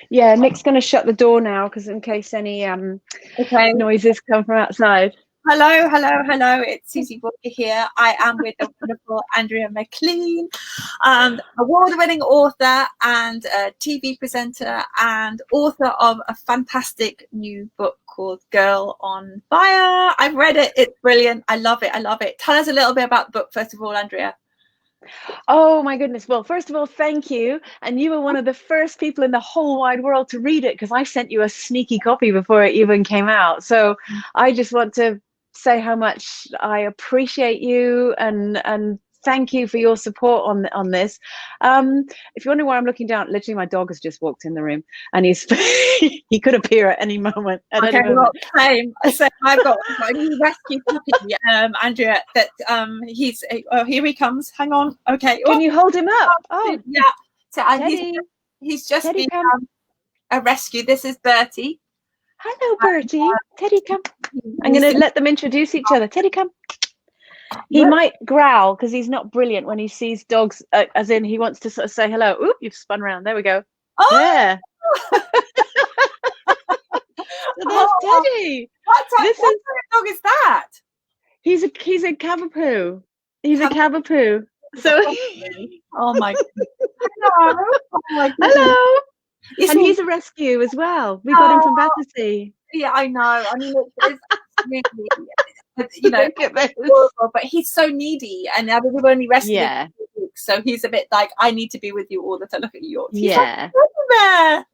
Yeah, Nick's going to shut the door now because in case any noises come from outside. Hello. It's Susie Walker here. I am with the wonderful Andrea McLean, award-winning author and TV presenter and author of a fantastic new book called Girl on Fire. I've read it. It's brilliant. I love it. Tell us a little bit about the book, first of all, Andrea. Oh my goodness. Well, first of all, thank you. And you were one of the first people in the whole wide world to read it because I sent you a sneaky copy before it even came out. So I just want to say how much I appreciate you and thank you for your support on this. If you're wondering why I'm looking down, literally my dog has just walked in the room and he could appear at any moment. Same. So I've got a new rescue puppy, Andrea. That here he comes. Hang on. Okay. Can you hold him up? Oh yeah. So he's just been a rescue. This is Bertie. Hello, Bertie. Teddy, come. I'm going to let them introduce each other. Teddy, come. He might growl because he's not brilliant when he sees dogs, as in he wants to sort of say hello. Oop, you've spun around. There we go. Oh! Yeah. So that's Teddy. What kind of dog is that? He's a Cavapoo. He's a Cavapoo. So oh my goodness. Hello. Oh my goodness. Hello. And he's a rescue as well. We got him from Battersea. Yeah, I know. I mean, it's really, but he's so needy, and we've only rescued him for 2 weeks, so he's a bit like, I need to be with you all the time. Look at you. Yeah. Like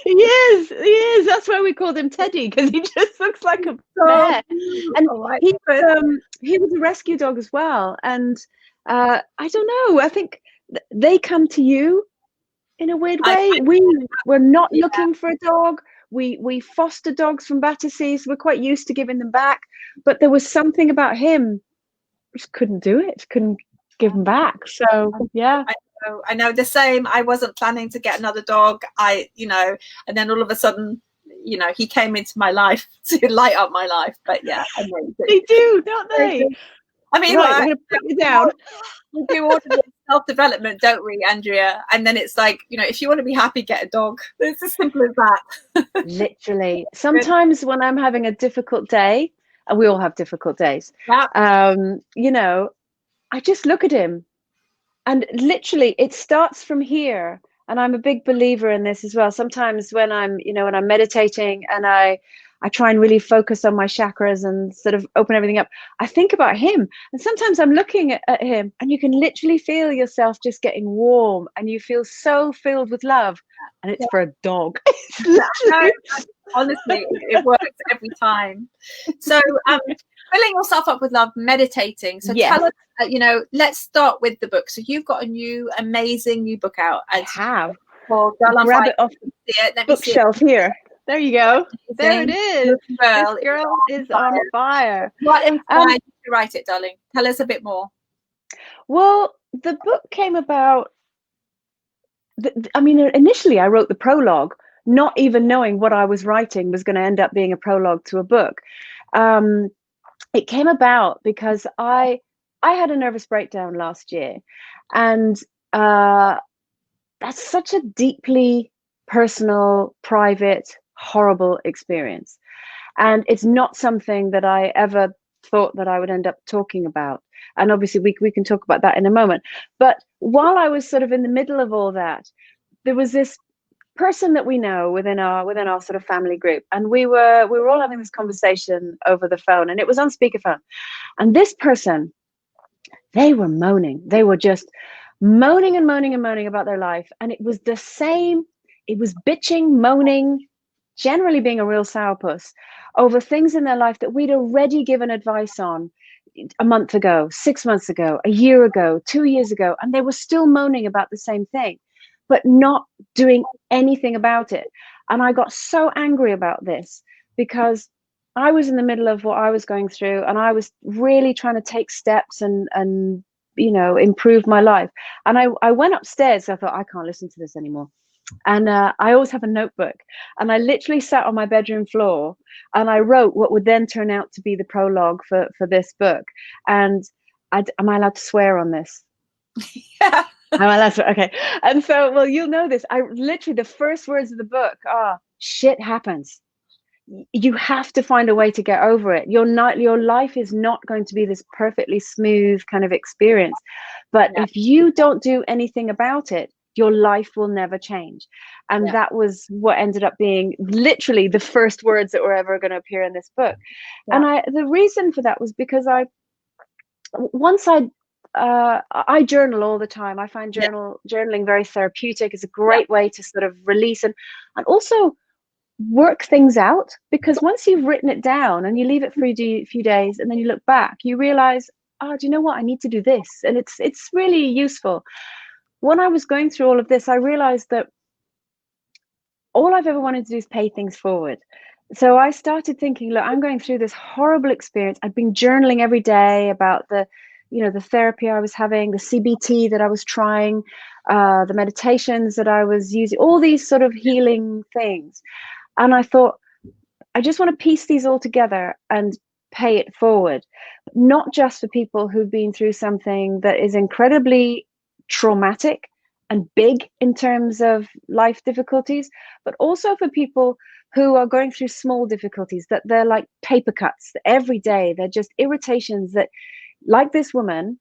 he is. That's why we called him Teddy, because he just looks like a bear. And he was a rescue dog as well. And I don't know. I think they come to you in a weird way. We're not looking for a dog. We foster dogs from Battersea, so we're quite used to giving them back. But there was something about him, just couldn't do it. Couldn't give him back. So yeah. I know the same. I wasn't planning to get another dog. And then all of a sudden, he came into my life to light up my life. But yeah, they do, don't they? I mean, right, I'm going to put you down. We do all of this self-development, don't we, Andrea? And then it's like, if you want to be happy, get a dog. It's as simple as that. Literally. Sometimes when I'm having a difficult day, and we all have difficult days, I just look at him. And literally, it starts from here. And I'm a big believer in this as well. Sometimes when I'm meditating and I try and really focus on my chakras and sort of open everything up, I think about him. And sometimes I'm looking at him and you can literally feel yourself just getting warm and you feel so filled with love. And it's for a dog. Honestly, it works every time. So filling yourself up with love, meditating. So tell us, let's start with the book. So you've got a amazing new book out. I have. Grab it off the bookshelf here. There you go. There it is. This girl is on fire. What inspired you to write it, darling? Tell us a bit more. Well, the book came about. Initially I wrote the prologue, not even knowing what I was writing was going to end up being a prologue to a book. It came about because I had a nervous breakdown last year, and that's such a deeply personal, private, horrible experience. And it's not something that I ever thought that I would end up talking about. And obviously we can talk about that in a moment. But while I was sort of in the middle of all that, there was this person that we know within our sort of family group, and we were all having this conversation over the phone, and it was on speakerphone. And this person, they were moaning. They were just moaning and moaning and moaning about their life. And it was the same. It was bitching, moaning, generally being a real sourpuss over things in their life that we'd already given advice on a month ago, 6 months ago, a year ago, 2 years ago. And they were still moaning about the same thing, but not doing anything about it. And I got so angry about this because I was in the middle of what I was going through, and I was really trying to take steps and improve my life. And I went upstairs. I thought, I can't listen to this anymore. And I always have a notebook, and I literally sat on my bedroom floor and I wrote what would then turn out to be the prologue for this book. And am I allowed to swear on this? Yeah. Oh, well, that's okay. And so, well, you'll know this. I literally, the first words of the book are shit happens. You have to find a way to get over it. Your life is not going to be this perfectly smooth kind of experience. But Yeah, if you don't do anything about it, your life will never change. And yeah, that was what ended up being literally the first words that were ever going to appear in this book. yeah, And the reason for that was because once I journal all the time. I find yeah, journaling very therapeutic. It's a great way to sort of release and also work things out, because once you've written it down and you leave it for a few days and then you look back, you realize, oh, do you know what? I need to do this. And it's really useful. When I was going through all of this, I realized that all I've ever wanted to do is pay things forward. So I started thinking, look, I'm going through this horrible experience. I've been journaling every day about the therapy I was having, the CBT that I was trying, the meditations that I was using, all these sort of healing things. And I thought, I just want to piece these all together and pay it forward, not just for people who've been through something that is incredibly traumatic and big in terms of life difficulties, but also for people who are going through small difficulties, that they're like paper cuts every day. They're just irritations that, like this woman,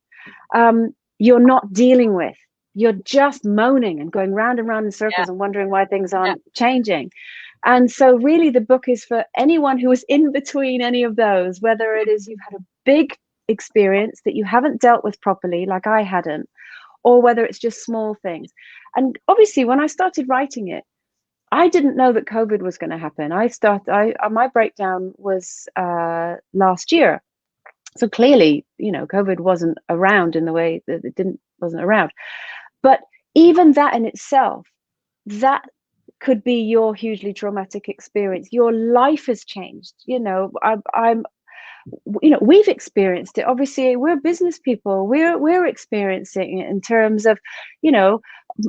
you're not dealing with. You're just moaning and going round and round in yeah, circles and wondering why things yeah, aren't changing. And so really the book is for anyone who is in between any of those, whether it is you've had a big experience that you haven't dealt with properly, like I hadn't, or whether it's just small things. And obviously when I started writing it, I didn't know that COVID was going to happen. My breakdown was last year. So clearly, COVID wasn't around in the way that wasn't around. But even that in itself, that could be your hugely traumatic experience. Your life has changed. We've experienced it. Obviously, we're business people. We're experiencing it in terms of,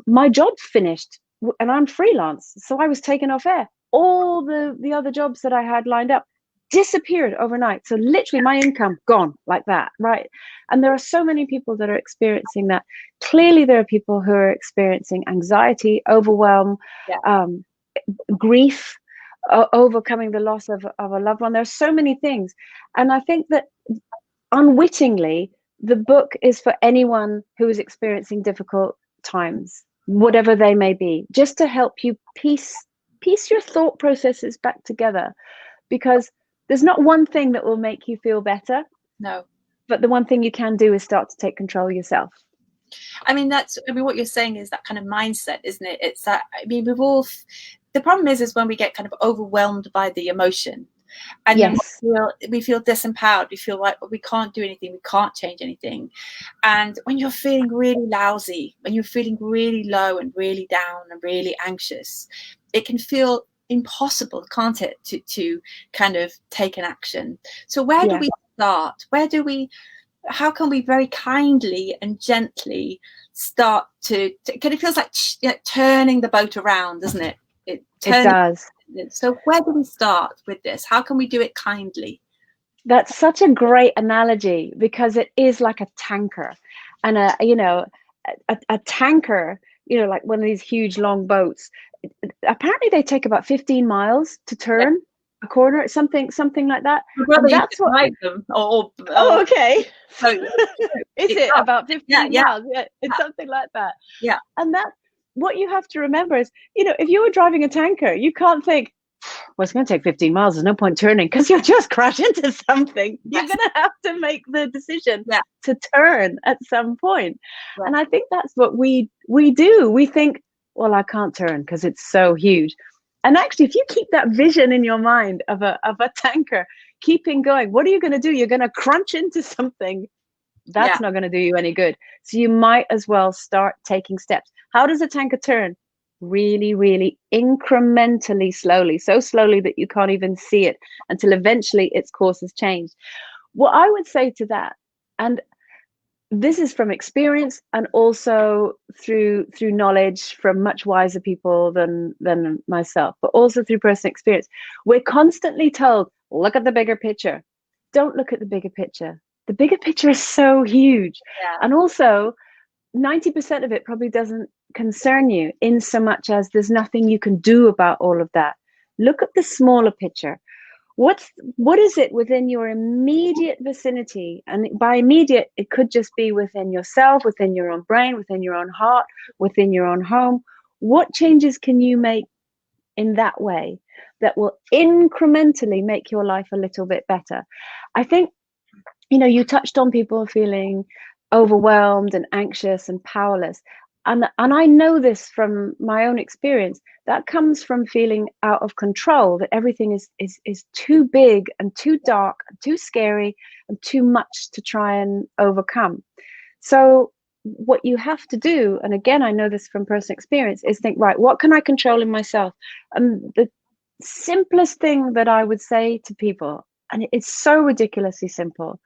my job finished and I'm freelance, so I was taken off air. All the other jobs that I had lined up disappeared overnight. So literally my income gone like that, right? And there are so many people that are experiencing that. Clearly there are people who are experiencing anxiety, overwhelm, yeah, um, grief, overcoming the loss of a loved one. There's so many things. And I think that unwittingly, the book is for anyone who is experiencing difficult times, whatever they may be, just to help you piece your thought processes back together. Because there's not one thing that will make you feel better, no. but the one thing you can do is start to take control yourself. I mean, what you're saying is that kind of mindset, isn't it? It's that, I mean, the problem is when we get kind of overwhelmed by the emotion, and then Yes. we feel disempowered. We feel like we can't do anything. We can't change anything. And when you're feeling really lousy, when you're feeling really low and really down and really anxious, it can feel impossible, can't it, to kind of take an action. So where do we start? How can we very kindly and gently start to because it feels like turning the boat around, doesn't it? It does. So where do we start with this? How can we do it kindly? That's such a great analogy, because it is like a tanker, and a tanker, like one of these huge long boats. Apparently they take about 15 miles to turn a corner, something like that. And that's what like them. Oh, okay. So Is it about 15 miles? Yeah, it's something like that. Yeah. And that, what you have to remember is, if you were driving a tanker, you can't think, well, it's going to take 15 miles. There's no point turning, because you'll just crash into something. You're going to have to make the decision to turn at some point. And I think that's what we do. We think, well, I can't turn because it's so huge. And actually, if you keep that vision in your mind of a tanker keeping going, what are you going to do? You're going to crunch into something. That's not going to do you any good. So you might as well start taking steps. How does a tanker turn? Really, really incrementally slowly, so slowly that you can't even see it until eventually its course has changed. What I would say to that, and this is from experience and also through knowledge from much wiser people than myself, but also through personal experience, we're constantly told, look at the bigger picture. Don't look at the bigger picture. The bigger picture is so huge. And also, 90% of it probably doesn't concern you in so much as there's nothing you can do about all of that. Look at the smaller picture. What is it within your immediate vicinity? And by immediate, it could just be within yourself, within your own brain, within your own heart, within your own home. What changes can you make in that way that will incrementally make your life a little bit better? I think, you touched on people feeling overwhelmed and anxious and powerless. And I know this from my own experience. That comes from feeling out of control, that everything is too big and too dark and too scary and too much to try and overcome. So what you have to do, and again, I know this from personal experience, is think, right, what can I control in myself? And the simplest thing that I would say to people, and it's so ridiculously simple,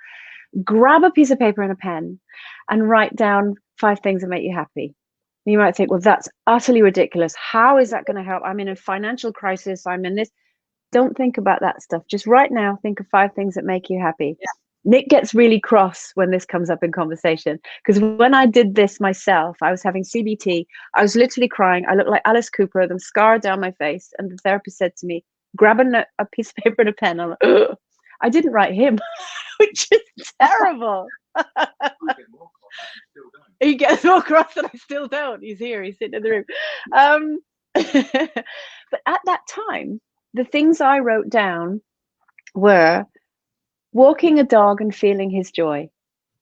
grab a piece of paper and a pen and write down 5 things that make you happy. You might think, well, that's utterly ridiculous. How is that going to help? I'm in a financial crisis. I'm in this. Don't think about that stuff. Just right now, think of 5 things that make you happy. Yeah. Nick gets really cross when this comes up in conversation, because when I did this myself, I was having CBT. I was literally crying. I looked like Alice Cooper, the mascara down my face. And the therapist said to me, grab a piece of paper and a pen. I'm like, ugh. I didn't write him, which is terrible. He gets more cross and I still don't. He's here. He's sitting in the room. But at that time, the things I wrote down were walking a dog and feeling his joy.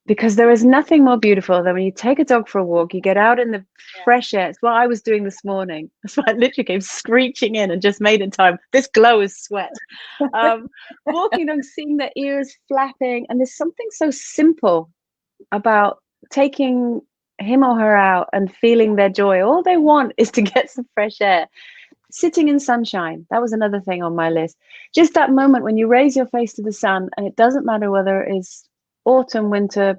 Because there is nothing more beautiful than when you take a dog for a walk, you get out in the fresh air. It's what I was doing this morning. That's why I literally came screeching in and just made in time. This glow is sweat. Walking and seeing their ears flapping. And there's something so simple about taking him or her out and feeling their joy. All they want is to get some fresh air. Sitting in sunshine. That was another thing on my list. Just that moment when you raise your face to the sun, and it doesn't matter whether it is autumn, winter,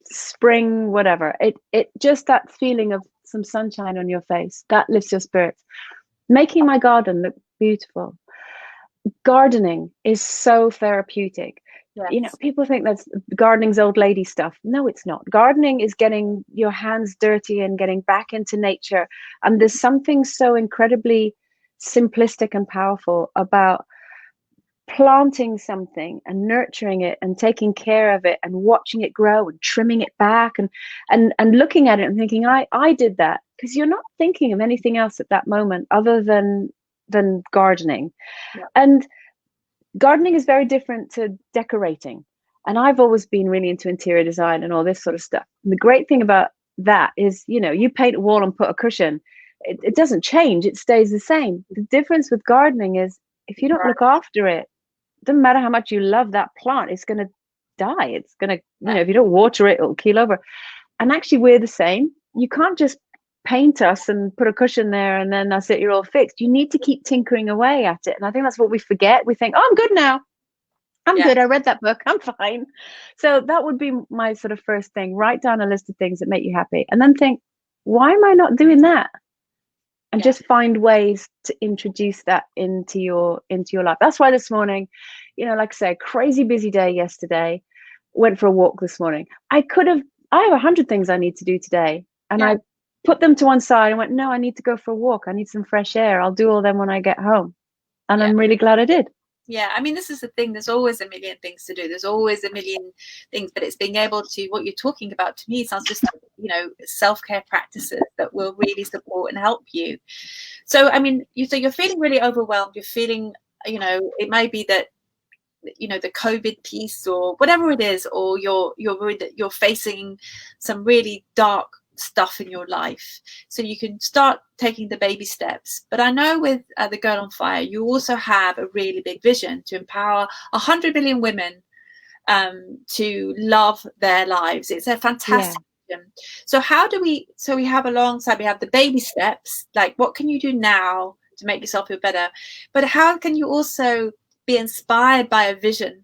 spring, whatever, it just that feeling of some sunshine on your face, that lifts your spirits. Making my garden look beautiful. Gardening is so therapeutic. Yes. People think that's gardening's old lady stuff. No, it's not. Gardening is getting your hands dirty and getting back into nature. And there's something so incredibly simplistic and powerful about planting something and nurturing it and taking care of it and watching it grow and trimming it back and looking at it and thinking, I did that, because you're not thinking of anything else at that moment other than gardening. Yeah. And gardening is very different to decorating. And I've always been really into interior design and all this sort of stuff. And the great thing about that is, you paint a wall and put a cushion. It doesn't change. It stays the same. The difference with gardening is if you don't look after it, doesn't matter how much you love that plant, it's going to die. It's going to, if you don't water it, it'll keel over. And actually, we're the same. You can't just paint us and put a cushion there and then that's it, you're all fixed. You need to keep tinkering away at it. And I think that's what we forget. We think, oh, I'm good now. I'm good. I read that book. I'm fine. So that would be my sort of first thing. Write down a list of things that make you happy. And then think, why am I not doing that? And just find ways to introduce that into your life. That's why this morning, like I say, crazy busy day yesterday. Went for a walk this morning. I have 100 things I need to do today. And I put them to one side and went, no, I need to go for a walk. I need some fresh air. I'll do all them when I get home. And I'm really glad I did. Yeah, I mean, this is the thing. There's always a million things to do. There's always a million things, but it's being able to, what you're talking about to me sounds just like, self-care practices that will really support and help you. So, I mean, you're feeling really overwhelmed. You're feeling, it might be that, the COVID piece or whatever it is, or you're worried that you're facing some really dark stuff in your life, so you can start taking the baby steps. But I know with the Girl on Fire, you also have a really big vision to empower 100 million women to love their lives. It's a fantastic vision. So we have alongside, we have the baby steps, like what can you do now to make yourself feel better, but how can you also be inspired by a vision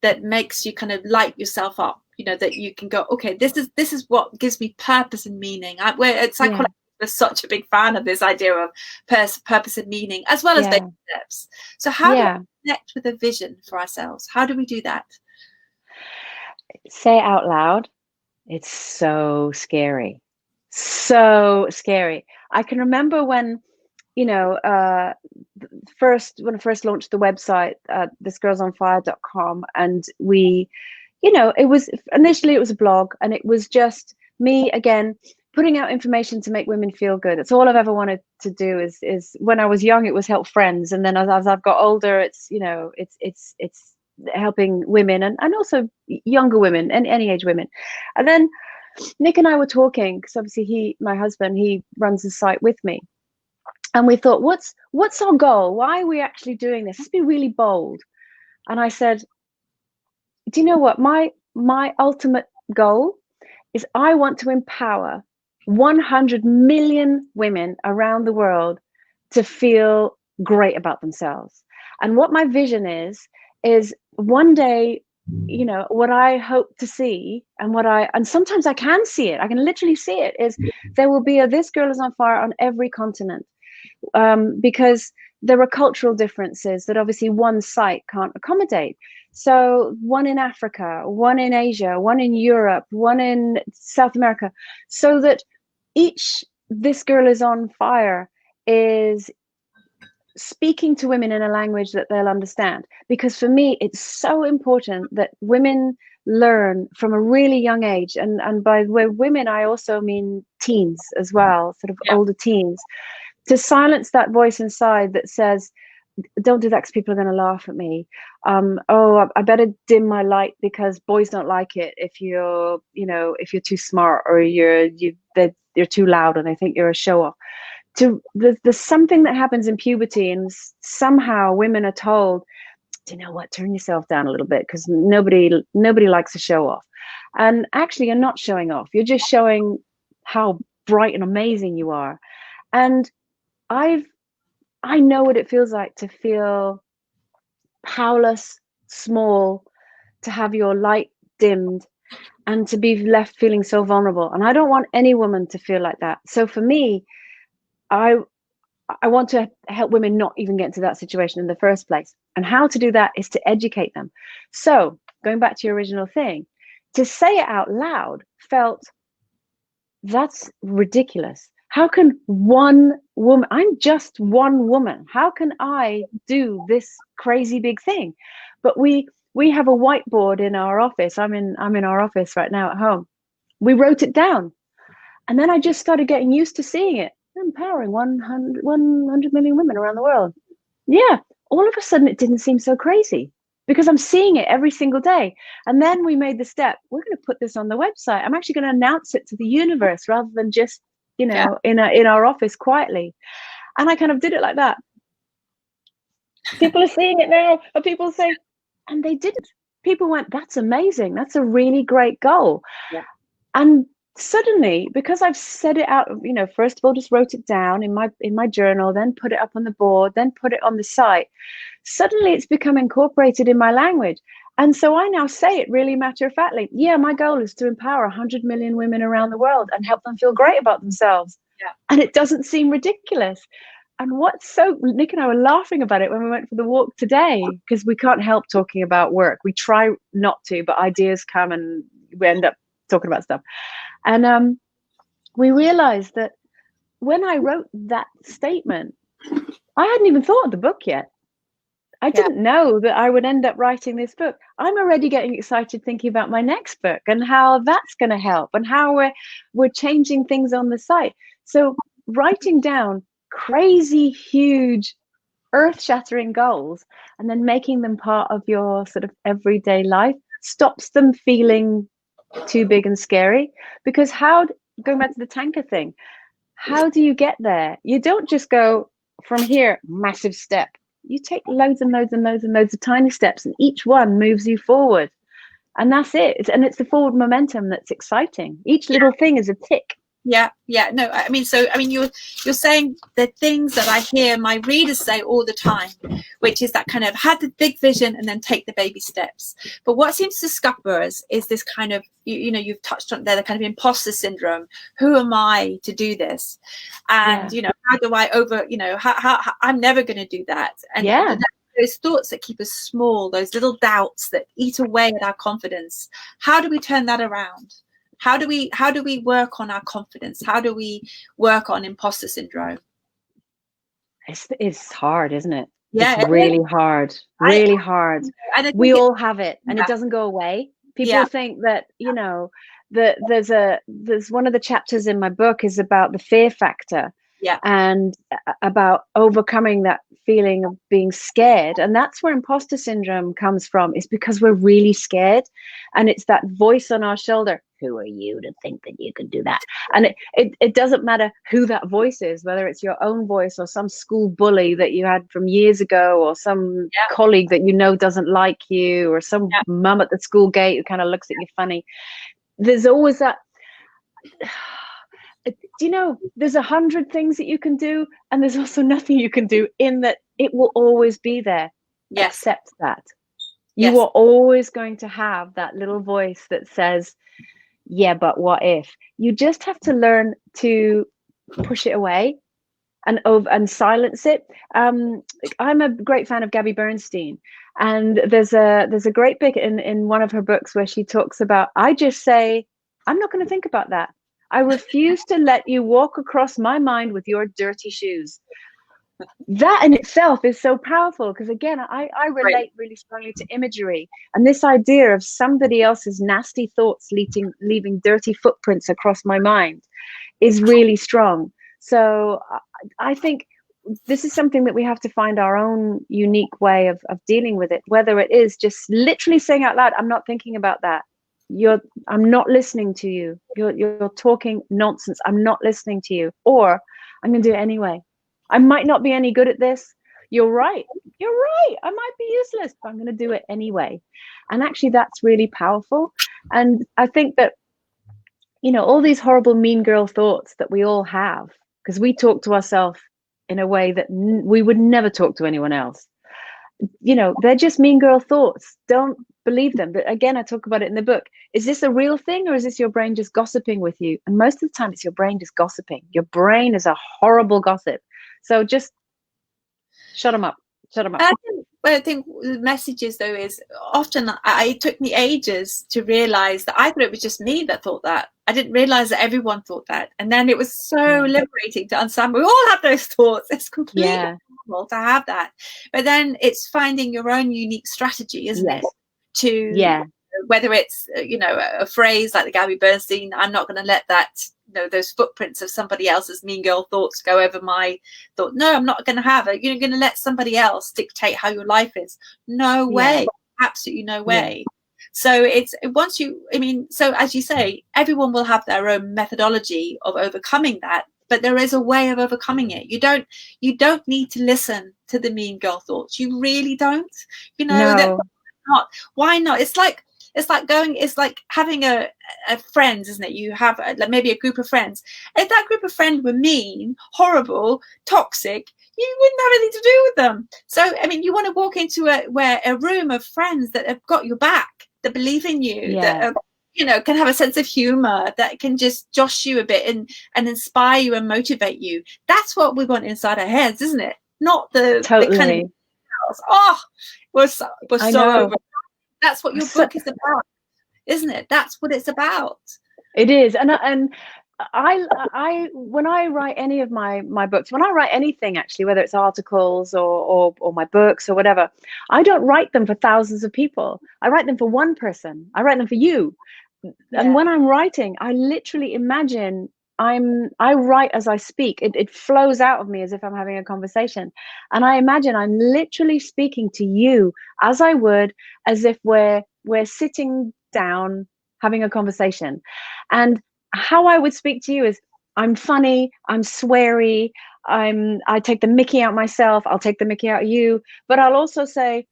that makes you kind of light yourself up, that you can go, okay, this is what gives me purpose and meaning. We're such a big fan of this idea of purpose and meaning, as well as baby steps. So how do we connect with a vision for ourselves? How do we do that? Say it out loud. It's so scary. So scary. I can remember when, you know, when I first launched the website, thisgirlsonfire.com, and we, you know, it was initially it was a blog, and it was just me again putting out information to make women feel good. That's all I've ever wanted to do. Is when I was young, it was help friends, and then as I've got older, it's, you know, it's helping women, and also younger women and any age women. And then Nick and I were talking, because obviously my husband, he runs the site with me. And we thought, what's our goal? Why are we actually doing this? Let's be really bold. And I said, do you know what? My ultimate goal is I want to empower 100 million women around the world to feel great about themselves. And what my vision is one day, you know, what I hope to see, and sometimes I can see it, I can literally see it, is there will be a This Girl Is on Fire on every continent. Because there are cultural differences that obviously one site can't accommodate. So one in Africa, one in Asia, one in Europe, one in South America, so that each This Girl Is on Fire is speaking to women in a language that they'll understand. Because for me, it's so important that women learn from a really young age. And by the way, women, I also mean teens as well, sort of older teens, to silence that voice inside that says, don't do that because people are going to laugh at me. I better dim my light because boys don't like it if you're, you know, if you're too smart, or you're too loud and they think you're a show off. There's something that happens in puberty, and somehow women are told, do you know what, turn yourself down a little bit because nobody likes a show off. And actually, you're not showing off. You're just showing how bright and amazing you are. And I know what it feels like to feel powerless, small, to have your light dimmed, and to be left feeling so vulnerable. And I don't want any woman to feel like that. So for me, I want to help women not even get into that situation in the first place. And how to do that is to educate them. So going back to your original thing, to say it out loud felt, that's ridiculous. How can one woman, I'm just one woman, how can I do this crazy big thing? But we have a whiteboard in our office. I'm in our office right now at home. We wrote it down. And then I just started getting used to seeing it. Empowering 100 million women around the world. Yeah, all of a sudden it didn't seem so crazy because I'm seeing it every single day. And then we made the step, we're going to put this on the website. I'm actually going to announce it to the universe rather than just, you know, in our office quietly. And I kind of did it like that. People are seeing it now, and people say, and they did it. People went, that's amazing. That's a really great goal. Yeah. And suddenly, because I've said it out, you know, first of all, just wrote it down in my journal, then put it up on the board, then put it on the site. Suddenly it's become incorporated in my language. And so I now say it really matter-of-factly. Yeah, my goal is to empower 100 million women around the world and help them feel great about themselves. Yeah. And it doesn't seem ridiculous. And Nick and I were laughing about it when we went for the walk today, because we can't help talking about work. We try not to, but ideas come and we end up talking about stuff. And we realized that when I wrote that statement, I hadn't even thought of the book yet. I didn't know that I would end up writing this book. I'm already getting excited thinking about my next book and how that's going to help and how we're changing things on the site. So writing down crazy, huge, earth-shattering goals and then making them part of your sort of everyday life stops them feeling too big and scary. Because going back to the tanker thing, how do you get there? You don't just go from here, massive step. You take loads and loads and loads and loads of tiny steps, and each one moves you forward. And that's it. And it's the forward momentum that's exciting. Each little thing is a tick. Yeah. No, I mean, you're saying the things that I hear my readers say all the time, which is that kind of had the big vision and then take the baby steps. But what seems to scupper us is this kind of, you know, you've touched on there, the kind of imposter syndrome. Who am I to do this? And, you know, how do I how I'm never going to do that. And those thoughts that keep us small, those little doubts that eat away at our confidence. How do we turn that around? How do we work on our confidence? How do we work on imposter syndrome? It's hard, isn't it? Yeah, It's really hard, really hard. We all have it, and it doesn't go away. People think that, you know, that there's one of the chapters in my book is about the fear factor, and about overcoming that feeling of being scared. And that's where imposter syndrome comes from, is because we're really scared, and it's that voice on our shoulder. Who are you to think that you can do that? And it doesn't matter who that voice is, whether it's your own voice or some school bully that you had from years ago, or some colleague that you know doesn't like you, or some mum at the school gate who kind of looks at you funny. There's always that. Do you know, there's 100 things that you can do, and there's also nothing you can do, in that it will always be there. Accept that. You are always going to have that little voice that says, yeah, but what if? You just have to learn to push it away and silence it. I'm a great fan of Gabby Bernstein, and there's a great bit in one of her books where she talks about, I just say, I'm not going to think about that. I refuse to let you walk across my mind with your dirty shoes. That in itself is so powerful, because again, I relate really strongly to imagery, and this idea of somebody else's nasty thoughts leaving dirty footprints across my mind is really strong. So I think this is something that we have to find our own unique way of dealing with it, whether it is just literally saying out loud, I'm not thinking about that. I'm not listening to you. You're talking nonsense. I'm not listening to you. Or I'm going to do it anyway. I might not be any good at this. You're right. I might be useless, but I'm going to do it anyway. And actually, that's really powerful. And I think that, you know, all these horrible mean girl thoughts that we all have, because we talk to ourselves in a way that we would never talk to anyone else. You know, they're just mean girl thoughts. Don't believe them. But again, I talk about it in the book. Is this a real thing, or is this your brain just gossiping with you? And most of the time, it's your brain just gossiping. Your brain is a horrible gossip. So just shut them up. I think the message is, though, is often it took me ages to realize that I thought it was just me that thought that. I didn't realize that everyone thought that. And then it was so liberating to understand we all have those thoughts. It's completely normal to have that. But then it's finding your own unique strategy, isn't it? To whether it's, you know, a phrase like the Gabby Bernstein, I'm not going to let that, you know, those footprints of somebody else's mean girl thoughts go over my thought. No, I'm not going to have it. You're going to let somebody else dictate how your life is. No way. Absolutely no way. So it's once you, I mean, so as you say, everyone will have their own methodology of overcoming that, but there is a way of overcoming it. You don't need to listen to the mean girl thoughts. You really don't. You know, that not. Why not? It's like having a friends, isn't it? You have maybe a group of friends. If that group of friends were mean, horrible, toxic, you wouldn't have anything to do with them. So, I mean, you want to walk into a room of friends that have got your back, that believe in you, that are, you know, can have a sense of humor, that can just josh you a bit and inspire you and motivate you. That's what we want inside our heads, isn't it? Not the kind of we're so over. That's what your book is about, isn't it? That's what it's about. It is. And I when I write any of my books, when I write anything, actually, whether it's articles or my books or whatever, I don't write them for thousands of people. I write them for one person. I write them for you. And when I'm writing, I literally imagine I write as I speak. It flows out of me as if I'm having a conversation. And I imagine I'm literally speaking to you as I would, as if we're sitting down having a conversation. And how I would speak to you is, I'm funny, I'm sweary, I take the mickey out myself, I'll take the mickey out of you, but I'll also say,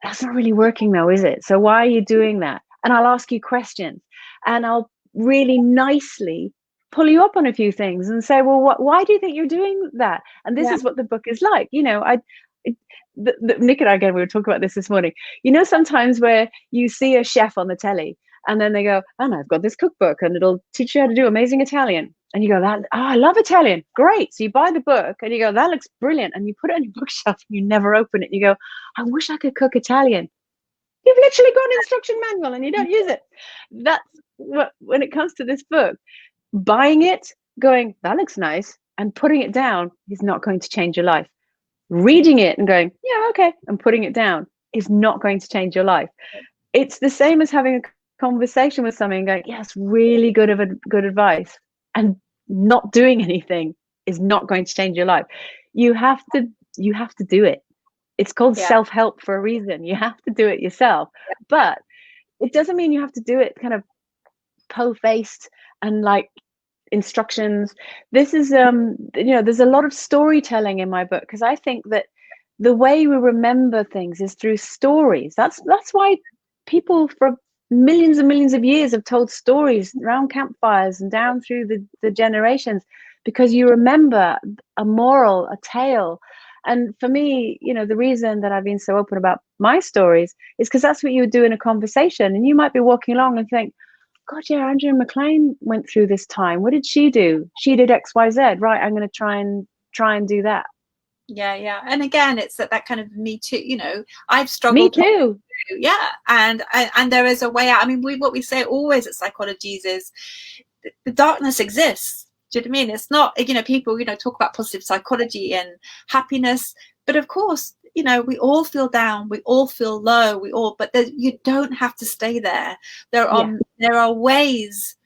that's not really working though, is it? So why are you doing that? And I'll ask you questions, and I'll really nicely pull you up on a few things and say, well, why do you think you're doing that? And this is what the book is like. You know, Nick and I, again, we were talking about this morning. You know, sometimes where you see a chef on the telly and then they go, and I've got this cookbook and it'll teach you how to do amazing Italian. And you go, I love Italian. Great. So you buy the book and you go, that looks brilliant. And you put it on your bookshelf and you never open it. And you go, I wish I could cook Italian. You've literally got an instruction manual and you don't use it. That's what, when it comes to this book, buying it, going, that looks nice, and putting it down is not going to change your life. Reading it and going, yeah, okay, and putting it down is not going to change your life. It's the same as having a conversation with somebody and going, yes, really good advice, and not doing anything is not going to change your life. You have to do it. It's called self-help for a reason. You have to do it yourself. But it doesn't mean you have to do it kind of po-faced and like instructions. This is there's a lot of storytelling in my book, because I think that the way we remember things is through stories. That's why people for millions and millions of years have told stories around campfires and down through the generations, because you remember a moral, a tale. And for me, the reason that I've been so open about my stories is because that's what you would do in a conversation. And you might be walking along and think, God, yeah, Andrea McLean went through this time. What did she do? She did X, Y, Z. Right, I'm going to try and do that. Yeah. And again, it's that kind of me too. I've struggled. Me too. Yeah, and there is a way out. I mean, what we say always at Psychologies is the darkness exists. Do you know what I mean? It's not, people, talk about positive psychology and happiness, but of course, we all feel down, we all feel low, but you don't have to stay there. There are ways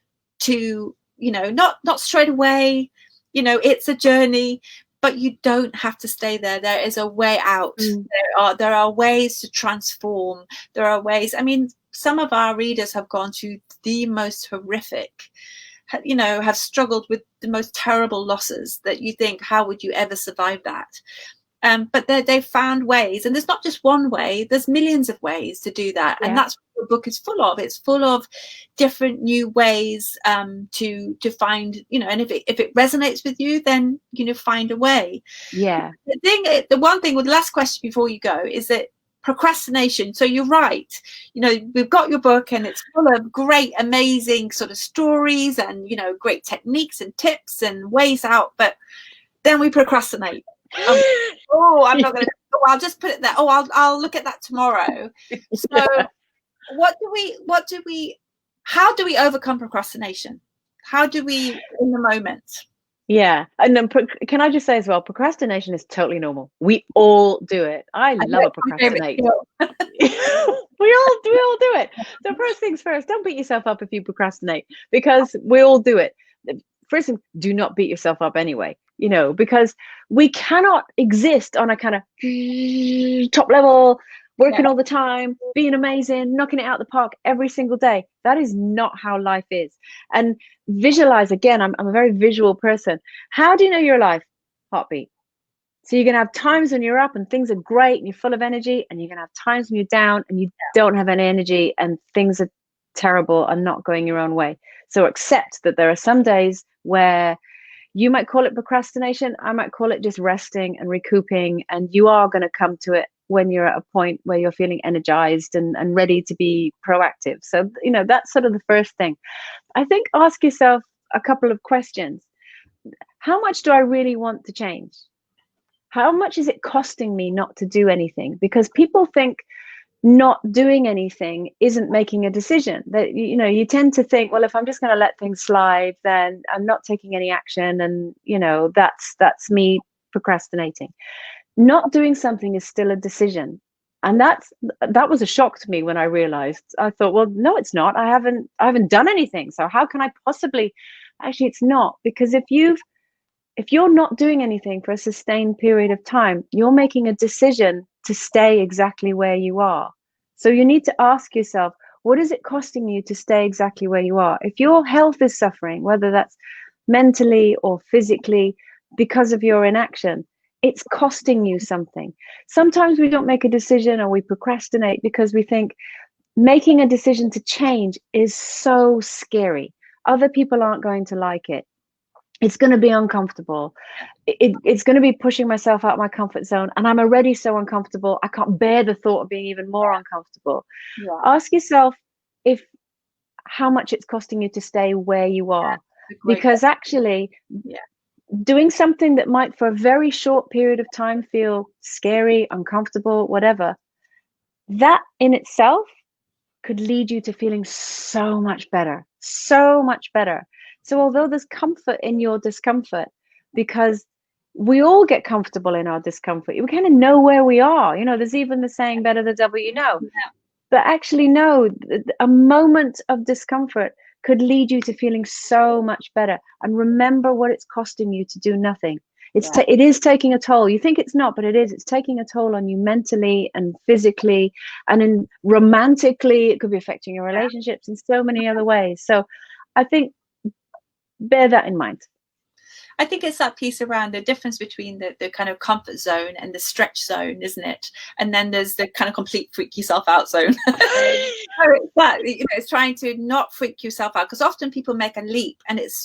to, not straight away, it's a journey, but you don't have to stay there. There is a way out. There are ways to transform. There are ways. I mean, some of our readers have gone to the most horrific, have struggled with the most terrible losses that you think, how would you ever survive that? But they've found ways, and there's not just one way, there's millions of ways to do that. And that's what the book is full of. It's full of different new ways to find, and if it resonates with you, then find a way. The one thing with the last question before you go is that procrastination. So you're right, we've got your book and it's full of great, amazing sort of stories and great techniques and tips and ways out, but then we procrastinate. I'm not gonna I'll just put it there. I'll look at that tomorrow. So how do we overcome procrastination? How do we in the moment? And then can I just say as well, procrastination is totally normal. We all do it. I love a procrastinate. we all do it. So first things first, don't beat yourself up if you procrastinate, because we all do it. First thing, do not beat yourself up anyway, because we cannot exist on a kind of top level, working all the time, being amazing, knocking it out the park every single day. That is not how life is. And visualize, again, I'm a very visual person. How do you know you're alive? Heartbeat. So you're going to have times when you're up and things are great and you're full of energy, and you're going to have times when you're down and you don't have any energy and things are terrible and not going your own way. So accept that there are some days where you might call it procrastination, I might call it just resting and recouping, and you are going to come to it when you're at a point where you're feeling energized and ready to be proactive. So, that's sort of the first thing. I think ask yourself a couple of questions. How much do I really want to change? How much is it costing me not to do anything? Because people think not doing anything isn't making a decision. That you tend to think, well, if I'm just going to let things slide, then I'm not taking any action, and that's me procrastinating. Not doing something is still a decision, and that was a shock to me when I realized. I thought, well, no, it's not. I haven't done anything, so how can I possibly? Actually, it's not, because if you're not doing anything for a sustained period of time, you're making a decision to stay exactly where you are. So you need to ask yourself, what is it costing you to stay exactly where you are? If your health is suffering, whether that's mentally or physically because of your inaction, it's costing you something. Sometimes we don't make a decision, or we procrastinate because we think making a decision to change is so scary. Other people aren't going to like it. It's going to be uncomfortable. It's going to be pushing myself out of my comfort zone, and I'm already so uncomfortable. I can't bear the thought of being even more uncomfortable. Ask yourself how much it's costing you to stay where you are, because actually doing something that might for a very short period of time feel scary, uncomfortable, whatever, that in itself could lead you to feeling so much better, so much better. So although there's comfort in your discomfort, because we all get comfortable in our discomfort, we kind of know where we are. There's even the saying, better the devil you know. Yeah. But actually, no, a moment of discomfort could lead you to feeling so much better. And remember what it's costing you to do nothing. It is taking a toll. You think it's not, but it is. It's taking a toll on you mentally and physically, and romantically. It could be affecting your relationships in so many other ways. So I think bear that in mind. I think it's that piece around the difference between the kind of comfort zone and the stretch zone, isn't it? And then there's the kind of complete freak yourself out zone. So it's that, it's trying to not freak yourself out, because often people make a leap and it's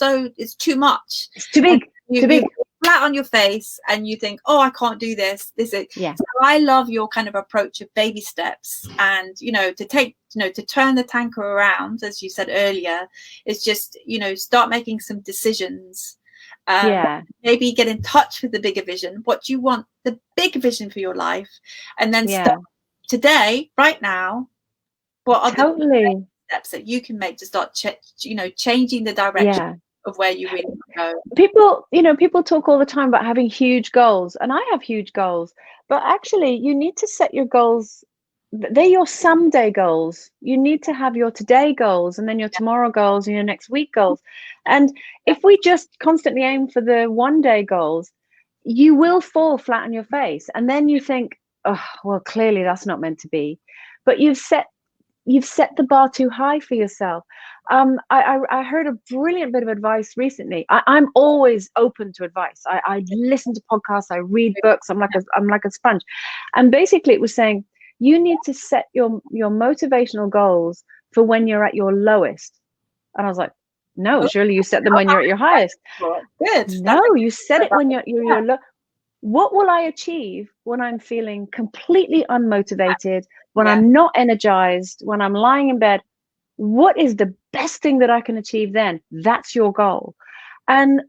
too much. It's too big. Too big. Flat on your face and you think, oh, I can't do this. Yeah. So I love your kind of approach of baby steps, and to turn the tanker around, as you said earlier, is just start making some decisions. Maybe get in touch with the bigger vision. What do you want, the big vision for your life? And then start today, right now. What are the steps that you can make to start changing the direction of where you really want to go? People talk all the time about having huge goals, and I have huge goals, but actually you need to set your goals. They're your someday goals. You need to have your today goals, and then your tomorrow goals, and your next week goals. And if we just constantly aim for the one day goals, you will fall flat on your face. And then you think, oh, well, clearly that's not meant to be. But you've set the bar too high for yourself. I heard a brilliant bit of advice recently. I'm always open to advice. I listen to podcasts, I read books. I'm like a sponge. And basically it was saying, you need to set your motivational goals for when you're at your lowest. And I was like, no, surely you set them when you're at your highest. Good. No, you set it when you're low. What will I achieve when I'm feeling completely unmotivated, when I'm not energized, when I'm lying in bed? What is the best thing that I can achieve then? That's your goal. And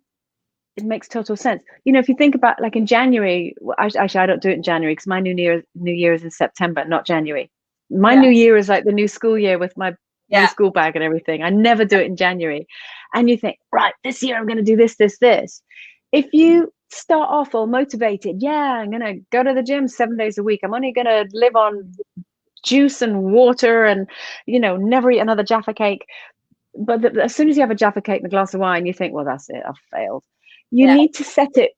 it makes total sense. If you think about, like, in January, actually I don't do it in January because my new year is in September, not January. My new year is like the new school year with my new school bag and everything. I never do it in January. And you think, right, this year I'm going to do this. If you start off all motivated, I'm going to go to the gym 7 days a week. I'm only going to live on juice and water and, never eat another Jaffa cake. But as soon as you have a Jaffa cake and a glass of wine, you think, well, that's it, I've failed. You need to set it.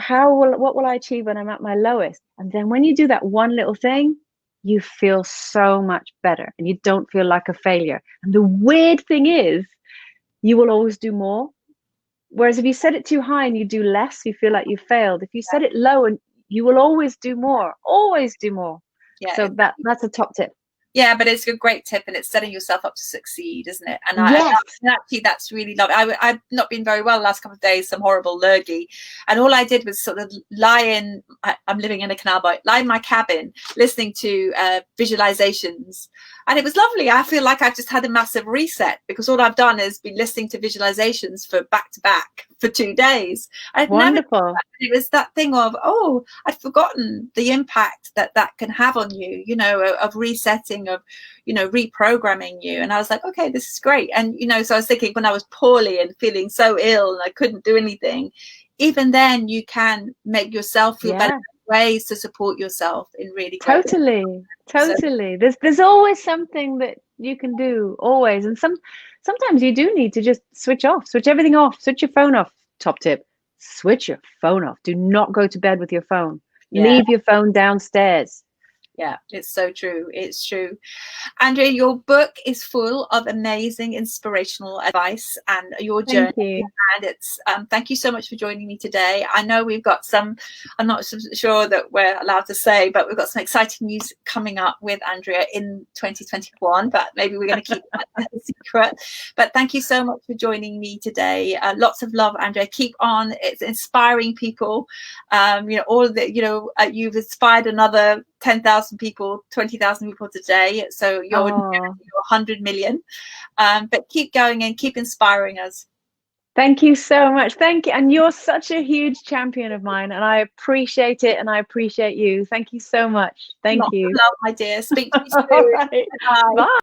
What will I achieve when I'm at my lowest? And then when you do that one little thing, you feel so much better and you don't feel like a failure. And the weird thing is, you will always do more. Whereas if you set it too high and you do less, you feel like you failed. If you set it low, and you will always do more. Yeah. So that's a top tip. Yeah, but it's a great tip, and it's setting yourself up to succeed, isn't it? And actually, that's really lovely. I've not been very well the last couple of days, some horrible lurgy, and all I did was sort of lie in. I'm living in a canal boat, lie in my cabin, listening to visualizations, and it was lovely. I feel like I've just had a massive reset, because all I've done is been listening to visualizations for back to back for 2 days. Wonderful. It was that thing of, oh, I'd forgotten the impact that can have on you, of resetting, of, reprogramming you. And I was like, okay, this is great. And, so I was thinking, when I was poorly and feeling so ill and I couldn't do anything, even then you can make yourself feel better, ways to support yourself in really great Totally. There's always something that you can do, always. And sometimes you do need to just switch everything off, switch your phone off. Top tip, switch your phone off. Do not go to bed with your phone. Leave your phone downstairs. Yeah, it's so true. It's true. Andrea, your book is full of amazing inspirational advice and your journey. Thank you. And it's thank you so much for joining me today. I know we've got some, I'm not sure that we're allowed to say, but we've got some exciting news coming up with Andrea in 2021, but maybe we're going to keep that a secret. But thank you so much for joining me today. Lots of love, Andrea. Keep on. It's inspiring people. You've inspired another 10,000 people, 20,000 people today. So you're 100 million. But keep going and keep inspiring us. Thank you so much. Thank you. And you're such a huge champion of mine, and I appreciate it, and I appreciate you. Thank you so much. Thank Lots you. of love, my dear. Speak to you All soon. right. Bye. Bye.